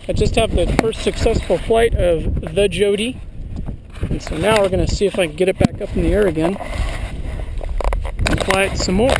I just have the first successful flight of the Jodie. And so now we're going to see if I can get it back up in the air again and fly it some more.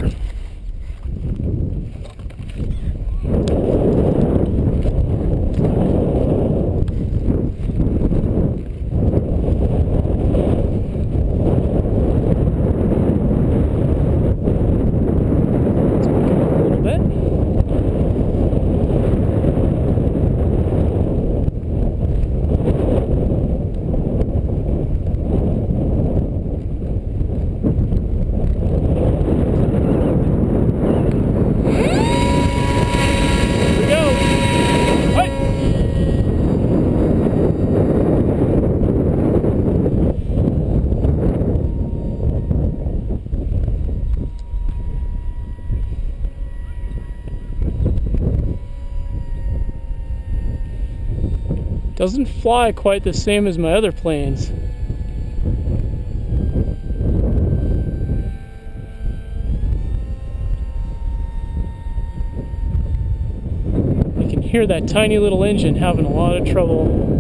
Doesn't fly quite the same as my other planes. You can hear that tiny little engine having a lot of trouble.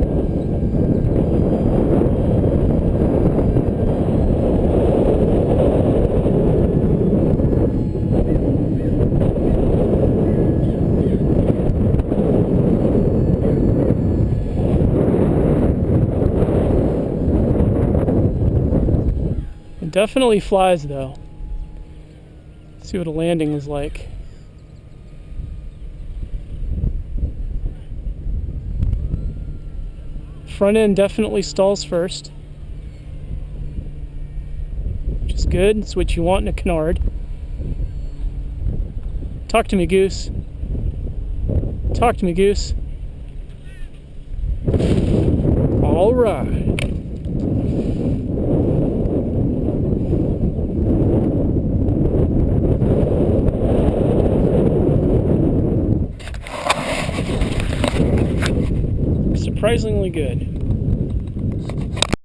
Definitely flies though. Let's see what a landing is like. Front end definitely stalls first, which is good. It's what you want in a canard. Talk to me, Goose. Talk to me, Goose. All right. Surprisingly good.